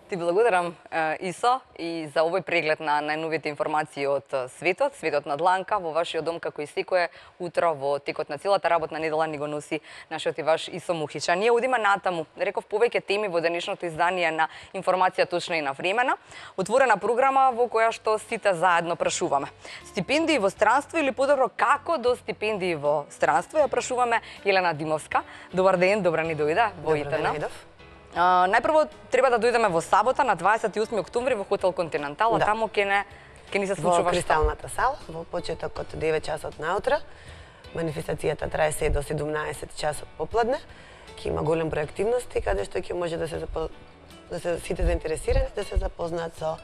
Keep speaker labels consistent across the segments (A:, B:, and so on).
A: Ти благодарам, Исо, и за овој преглед на најновите информации од светот, светот на дланка, во вашиот дом како и секое утро во текот на целата работна недела ни го носи нашиот и ваш Исо Мухича. Ние одиме натаму, реков повеќе теми во денешното издание на информација точна и навремена, отворена програма во која што сите заедно прашуваме. Стипендии во странство или подобро како до стипендии во странство, ја прашуваме Елена Димовска. Добар ден, добра ни дојде во ИТН. Најпрво треба да дојдеме во сабота на 28 октомври во хотел Континентал, а таму ќе ни се случува
B: во Кристалната сала во почеток од 9 часот наутро. Манифестацијата трае се до 17 часот попладне. Ќе има голем број активности каде што ќе може да се сите заинтересирани да се запознаат со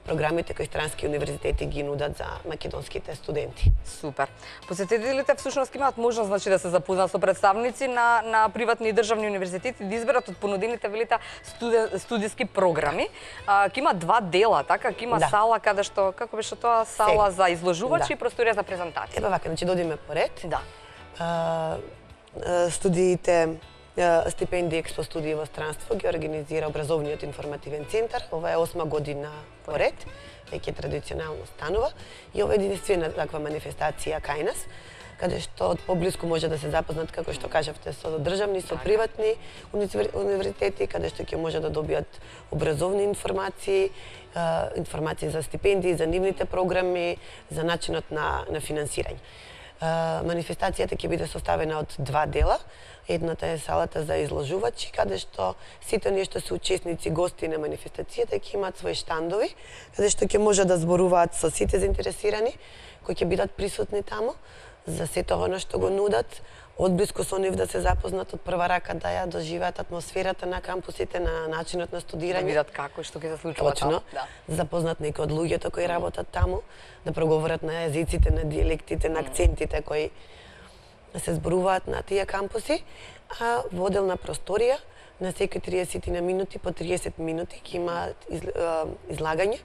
B: програмите кои странски универзитети ги нудат за македонските студенти.
A: Супер. Посетителите всушност имаат можност да се запознаат со представници на приватни и државни универзитети, да изберат од понудените велите студиски програми. Ќе има два дела, така? Ќе има сала каде што, како беше тоа, сала за изложувачи и просторија за презентации.
B: Ева вака, значи додиме поред.
A: Да.
B: Студиите стипендии Експо студии во странство ги организира образовниот информативен центар. Ова е 8 година поред, веќе традиционално станува и ова е единствена таква манифестација кај нас, каде што од поблиску може да се запознат, како што кажавте, со државни, со приватни универзитети, каде што ќе може да добијат образовни информации, информации за стипендии, за нивните програми, за начинот на финансирање. Манифестацијата ќе биде составена од два дела. Едната е салата за изложувачи, каде што сите оние што се учесници, гости на манифестацијата ќе имаат своји штандови, каде што ќе може да зборуваат со сите заинтересирани кои ќе бидат присутни таму за сето оно што го нудат, одблиску со нив да се запознат од прва рака, да ја доживеат атмосферата на кампусите, на начинот на студирање.
A: Да видат како и што ќе се случува
B: таму. Точно, запознат некои од луѓето кои работат таму, да проговорат на езиците, на диелектите, на акцентите кои се зборуваат на тие кампуси, а во одделна просторија на секои 30 минути по 30 минути ќе имаат излагање,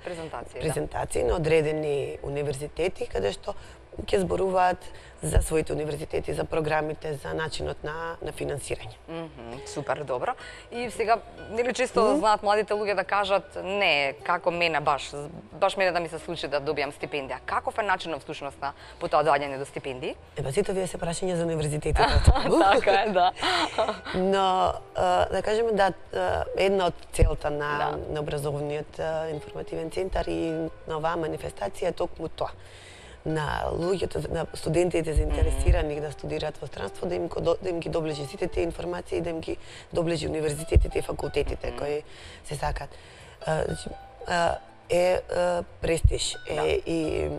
B: презентации на одредени универзитети каде што ќе зборуваат за своите универзитети, за програмите, за начинот на финансирање.
A: Супер, добро. И сега, нели често знаат младите луѓе да кажат, не, како мене баш мене да ми се случи да добијам стипендија. Каков е начинот всушност на по тоа доаѓање до стипендии?
B: Сите овие се прашања за универзитетите.
A: Така е, да.
B: Но да кажеме една од целта на образовниот информативен центар и на оваа манифестација е токму тоа. На луѓето, на студентите заинтересирани да студираат во странство, да им ги доближи сите тие информации, да им ги доближи универзитетите и факултетите кои се сакаат. Е престиж, е и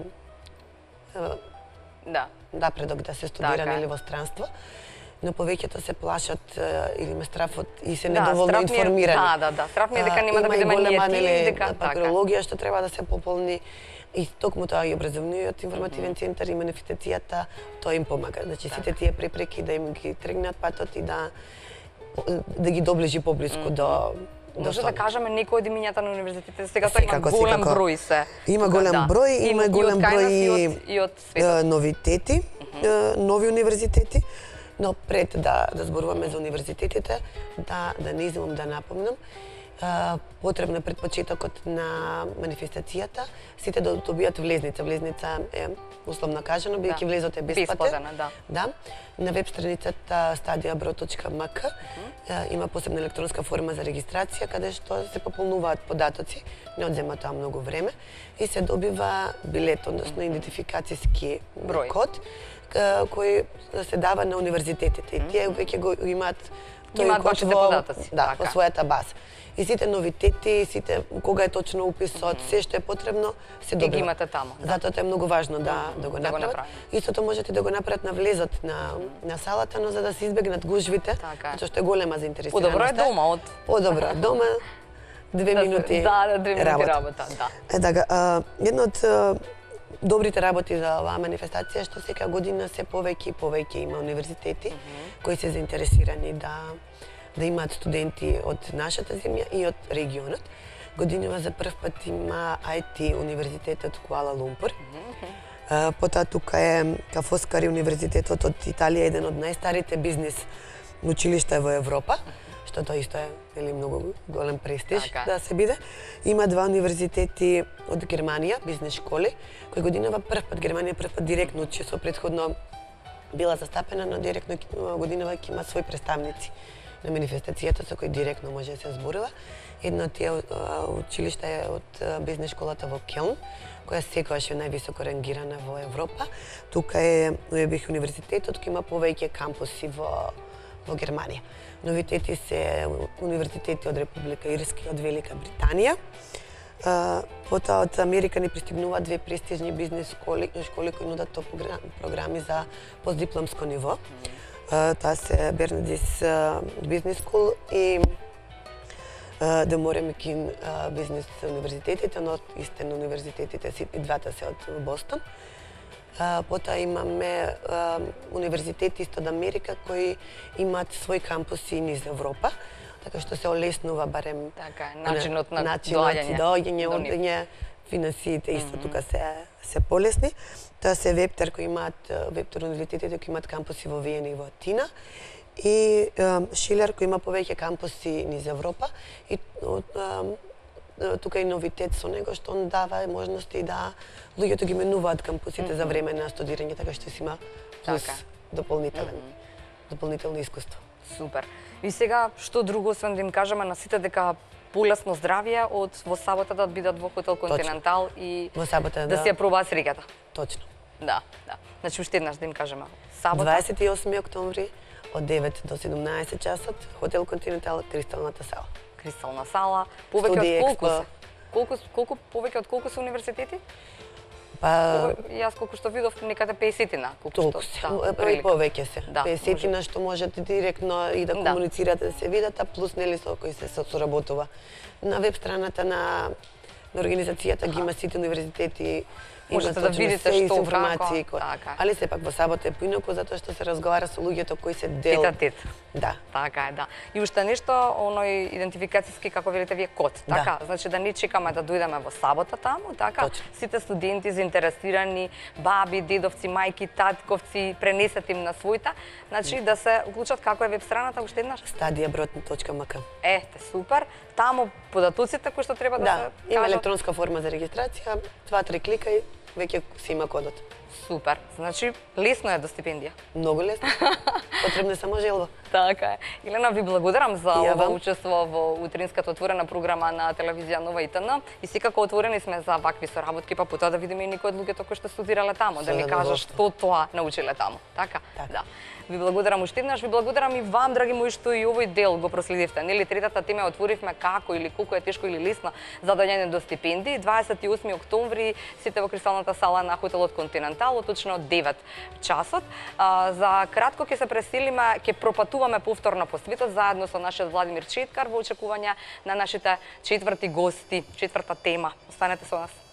B: напредок да се студира нели во странство, но повеќето се плашат или ме страфот и се недоволно информирани.
A: Да, страф ми е дека нема да бидеме ние дека
B: папирологија што треба да се пополни. И токму тоа и образовниот информативен центар и манифестацијата тоа им помага. Значи сите тие препреки да им ги тргнат патот и да ги доближи поблиску до
A: може да кажеме некои од имињата на универзитетите сега има голем број се.
B: Има голем број, има голем број
A: и од светот.
B: Новитети, нови универзитети, но пред да зборуваме за универзитетите, да не измам да напомнам, потребно е пред почетокот на манифестацијата сите да добијат влезница. Влезница е условно кажано, бидејќи влезот е бесплатен. Да. На веб страницата stadiabro.mk има посебна електронска форма за регистрација каде што се пополнуваат податоци, не одзема тоа многу време и се добива билет, односно идентификацијски код кој се дава на универзитетите. И тие веќе го имаат
A: имаат вашите податоци.
B: Да, во својата база. И сите новитети, сите кога е точно уписот, се што е потребно се добива.
A: Ги имате таму.
B: Затоа е многу важно да го направат. Истото можете да го направат на влезот на салата, но за да се избегнат гужвите, затоа што е голема заинтересираност.
A: Подобро е дома
B: Подобро, дома 2 минути.
A: Да, 2 минути работа, да.
B: Така, една од добрите работи за оваа манифестација што секоја година се повеќе и повеќе има универзитети кои се заинтересирани да имаат студенти од нашата земја и од регионот. Годинава за прв пат има IT универзитетот Куала Лумпур. Потоа тука е Ка Фоскари универзитетот од Италија, еден од најстарите бизнис училишта во Европа, што тоа исто е нели многу голем престиж
A: Така.
B: да се биде. Има два универзитети од Германија, бизнес школи, кои годинава Германија прв пат директно учи, со претходно била застапена, но директно годинава ќе има своји представници на манифестацијата со кои директно може да се зборува. Едно од тие училишта е од бизнес школата во Келн, која секогаш е највисоко рангирана во Европа. Тука е Уебих универзитетот, кој има повеќе кампуси во Германија. Новитети се универзитети од Република Ирска и од Велика Британија. Потоа од Америка ни пристигнуваат две престижни бизнес школи кои нудат програми за постдипломско ниво. Тоа се Бернадис Бизнес Скул и Де Моремекин бизнес универзитетите, но истен универзитетите и двата се од Бостон. Потоа имаме универзитети исто од Америка кои имаат своји кампуси низ Европа, така што се олеснува барем
A: Така, начинот на доаѓање,
B: одење, финансиите исто тука се полесни. Тоа се Вептер кои имаат Вептер универзитетите кои имаат кампуси во Виена и во Атина, и Шилер кој има повеќе кампуси низ Европа, и тука е новитет со него што он дава можности да луѓето ги менуваат кампусите за време на студирање, така што си има плюс дополнително искуство.
A: Супер. И сега што друго освен да им кажеме на сите дека полесно здравје од во сабота да бидат во хотел Континентал и
B: во сабота
A: да се ја пробаат среќата.
B: Точно.
A: Да. Значи уште еднаш да им кажеме. Сабота
B: 28 октомври од 9 до 17 часот, хотел Континентал, Кристалната сала.
A: Кристална сала, повеќе од колку повеќе од колку се универзитети?
B: Па
A: јас колку што видов некаде 50-тина,
B: толку се. И повеќе се. 50-тина што можете директно и да комуницирате, да се видат, а плюс нели со кои се соработува. На веб страната на организацијата ги има сите универзитети.
A: Можете да видите што,
B: информации,
A: како.
B: Али сепак во сабота е поинаку затоа што се разговара со луѓето кои се дел.
A: Тет-а-тет.
B: Да.
A: Така е, да. И уште нешто, оној идентификацијски, како велите вие, код, така? Значи да не чекаме да дојдеме во сабота таму, така?
B: Точно.
A: Сите студенти заинтересирани, баби, дедовци, мајки, татковци, пренесете им на својта, значи да се уклучат како е веб страната уште еднаш?
B: stadiabrotn.mk.
A: Ете, супер. Таму податоците кои што треба да се кажат.
B: Има електронска форма за регистрација, 2-3 клика и веќе си има кодот.
A: Супер. Значи, лесно е до стипендија.
B: Многу лесно. Потребна е само желба.
A: Така е. Елена, ви благодарам за
B: Ја
A: ова
B: вам.
A: учество во утринската отворена програма на телевизија Нова ИТН. И секако отворени сме за вакви соработки, па потоа да видиме и некои од луѓето кои што студирале таму, да ни кажат што тоа научиле таму. Така? Да. Ви благодарам уште еднаш, ви благодарам и вам, драги мои, што и овој дел го проследивте. Нели третата тема отворивме како или колку е тешко или лесно за доаѓање до стипендии. 28 октомври сите во Кристалната сала на хотелот Континентал, точно 9 часот. За кратко ќе се преселиме, ќе пропатуваме повторно по светот заедно со нашиот Владимир Четкар во очекување на нашите четврти гости, четврта тема. Останете со нас.